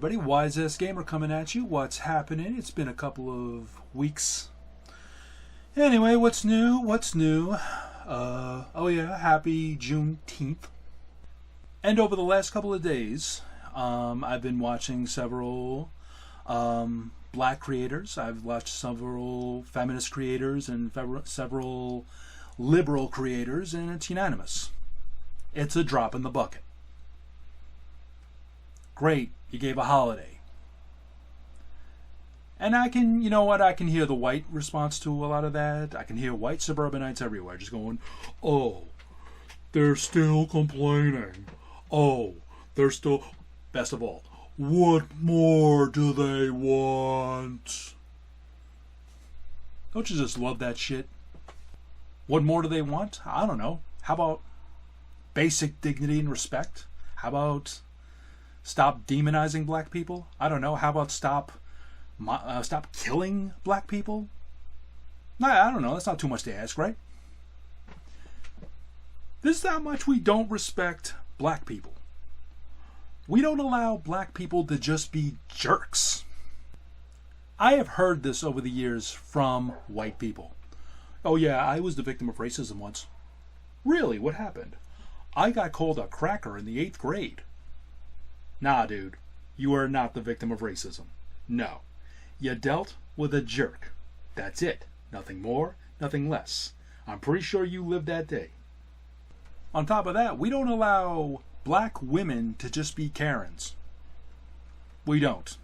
everybody, Wise Ass Gamer coming at you. What's happening? It's been a couple of weeks. Anyway, what's new? Oh yeah, happy Juneteenth. And over the last couple of days, I've been watching several black creators. I've watched several feminist creators and several liberal creators, and it's unanimous. It's a drop in the bucket. Great, you gave a holiday. And I can, I can hear the white response to a lot of that. I can hear white suburbanites everywhere just going, oh, they're still complaining. Oh, they're still, best of all, what more do they want? Don't you just love that shit? What more do they want? I don't know. How about basic dignity and respect? How about stop demonizing black people? I don't know. How about stop killing black people? I don't know. That's not too much to ask, right? This is how much we don't respect black people. We don't allow black people to just be jerks. I have heard this over the years from white people. Oh yeah, I was the victim of racism once. Really? What happened? I got called a cracker in the 8th grade. Nah, dude. You are not the victim of racism. No. You dealt with a jerk. That's it. Nothing more, nothing less. I'm pretty sure you lived that day. On top of that, we don't allow black women to just be Karens. We don't.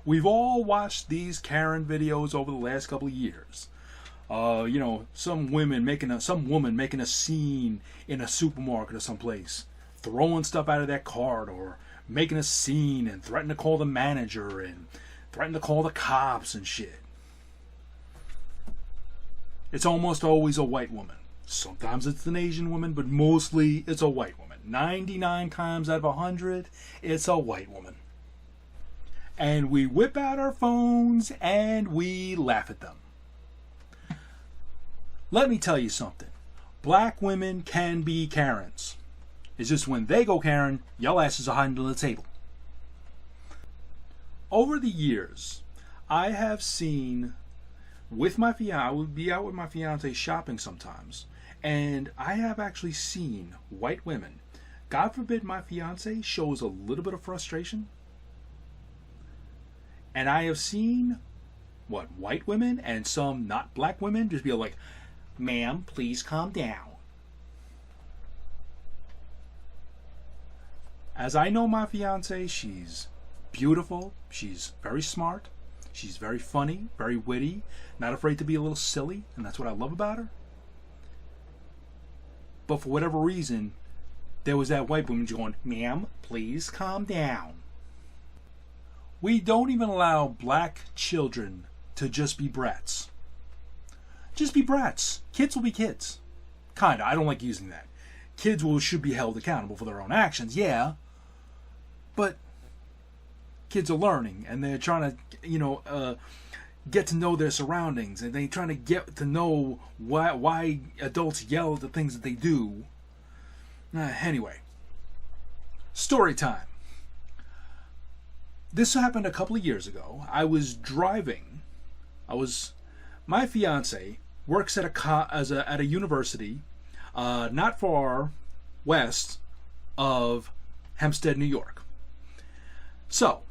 We've all watched these Karen videos over the last couple of years. Some woman making a scene in a supermarket or someplace, throwing stuff out of their cart, or making a scene and threatening to call the manager and threatening to call the cops and shit. It's almost always a white woman. Sometimes it's an Asian woman, but mostly it's a white woman. 99 times out of 100, it's a white woman. And we whip out our phones and we laugh at them. Let me tell you something. Black women can be Karens. It's just when they go Karen, y'all asses are hiding under the table. Over the years, I have seen I would be out with my fiance shopping sometimes, and I have actually seen white women. God forbid my fiance shows a little bit of frustration. And I have seen white women and some not black women just be like, ma'am, please calm down. As I know my fiance, she's beautiful, she's very smart, she's very funny, very witty, not afraid to be a little silly, and that's what I love about her. But for whatever reason, there was that white woman going, ma'am, please calm down. We don't even allow black children to just be brats. Just be brats. Kids will be kids. Kinda. I don't like using that. Kids should be held accountable for their own actions, yeah. But kids are learning, and they're trying to, get to know their surroundings, and they're trying to get to know why adults yell at the things that they do. Anyway. Story time. This happened a couple of years ago. I was driving. My fiance works at a university not far west of Hempstead, New York. So,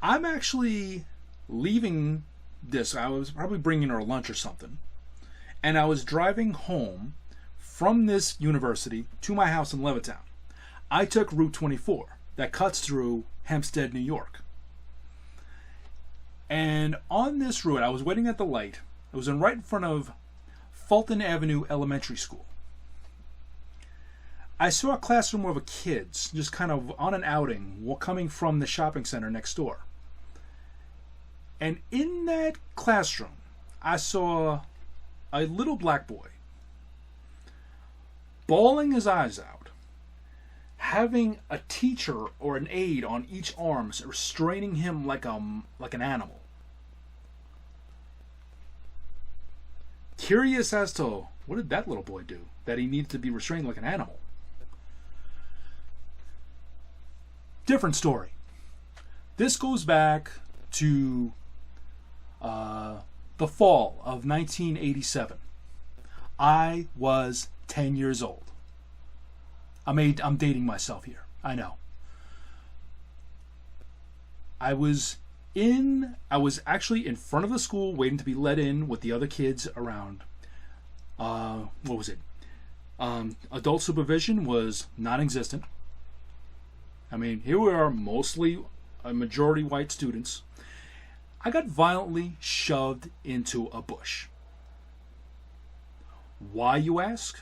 I'm actually leaving this. I was probably bringing her lunch or something. And I was driving home from this university to my house in Levittown. I took Route 24 that cuts through Hempstead, New York. And on this route, I was waiting at the light. It was right in front of Fulton Avenue Elementary School. I saw a classroom of kids just kind of on an outing coming from the shopping center next door. And in that classroom, I saw a little black boy bawling his eyes out, having a teacher or an aide on each arm restraining him like an animal. Curious as to what did that little boy do that he needed to be restrained like an animal. Different story. This goes back to the fall of 1987. I was 10 years old. I'm dating myself here. I know. I was actually in front of the school waiting to be let in with the other kids around. What was it? Adult supervision was non-existent. I mean, here we are, mostly a majority white students. I got violently shoved into a bush. Why, you ask?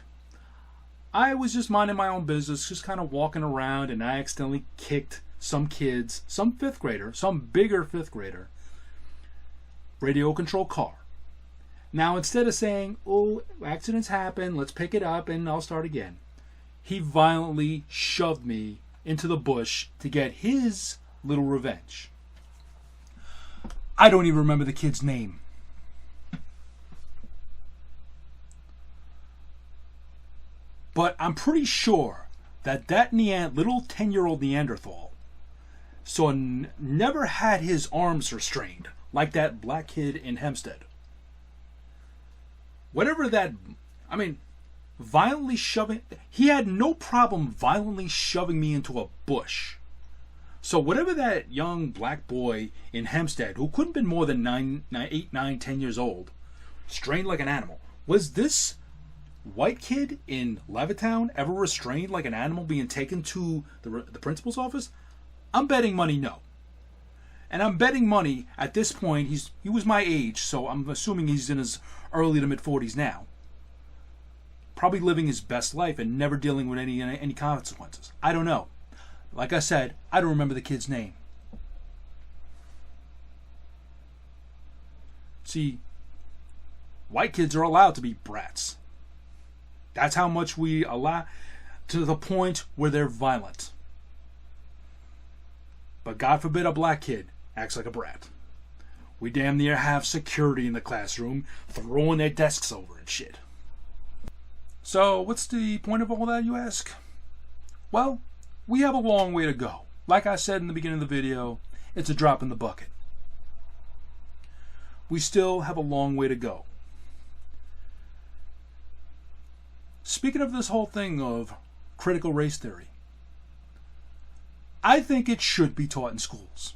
I was just minding my own business, just kind of walking around, and I accidentally kicked some kids, some fifth grader, some bigger fifth grader, radio control car. Now, instead of saying, oh, accidents happen, let's pick it up and I'll start again, he violently shoved me into the bush to get his little revenge. I don't even remember the kid's name. But I'm pretty sure that little 10-year-old Neanderthal never had his arms restrained like that black kid in Hempstead. Violently shoving, he had no problem violently shoving me into a bush. So whatever that young black boy in Hempstead, who couldn't have been more than 8, 9, 10 years old, strained like an animal, was this white kid in Levittown ever restrained like an animal being taken to the principal's office? I'm betting money no. And I'm betting money at this point, he was my age, so I'm assuming he's in his early to mid 40s now. Probably living his best life and never dealing with any consequences. I don't know. Like I said, I don't remember the kid's name. See, white kids are allowed to be brats. That's how much we allow, to the point where they're violent. But God forbid a black kid acts like a brat. We damn near have security in the classroom throwing their desks over and shit. So, what's the point of all that, you ask? Well, we have a long way to go. Like I said in the beginning of the video, it's a drop in the bucket. We still have a long way to go. Speaking of this whole thing of critical race theory, I think it should be taught in schools.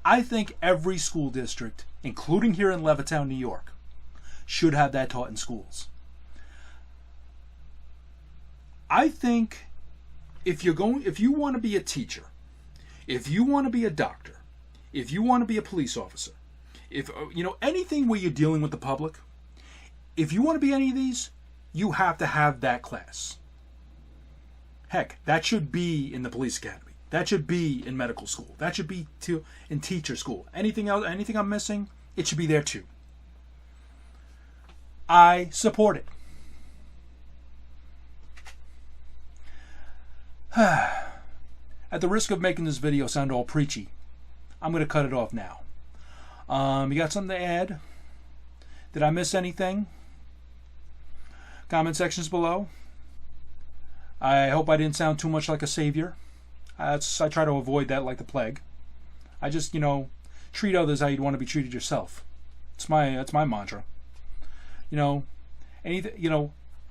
I think every school district, including here in Levittown, New York, should have that taught in schools. I think if you want to be a teacher, if you want to be a doctor, if you want to be a police officer, if anything where you're dealing with the public, if you want to be any of these, you have to have that class. Heck, that should be in the police academy. That should be in medical school. That should be in teacher school. Anything else, anything I'm missing, it should be there too. I support it. At the risk of making this video sound all preachy, I'm going to cut it off now. You got something to add? Did I miss anything? Comment sections below. I hope I didn't sound too much like a savior. I try to avoid that like the plague. I just, treat others how you'd want to be treated yourself. That's my mantra.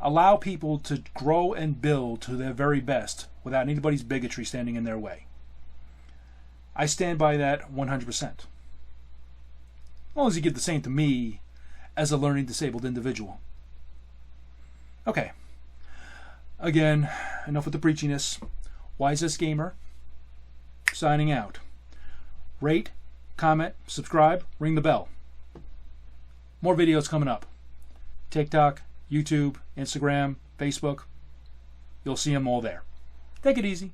Allow people to grow and build to their very best without anybody's bigotry standing in their way. I stand by that 100%. As long as you give the same to me as a learning disabled individual. Okay. Again, enough with the preachiness. Wisest Gamer, signing out. Rate, comment, subscribe, ring the bell. More videos coming up. TikTok, YouTube, Instagram, Facebook. You'll see them all there. Take it easy.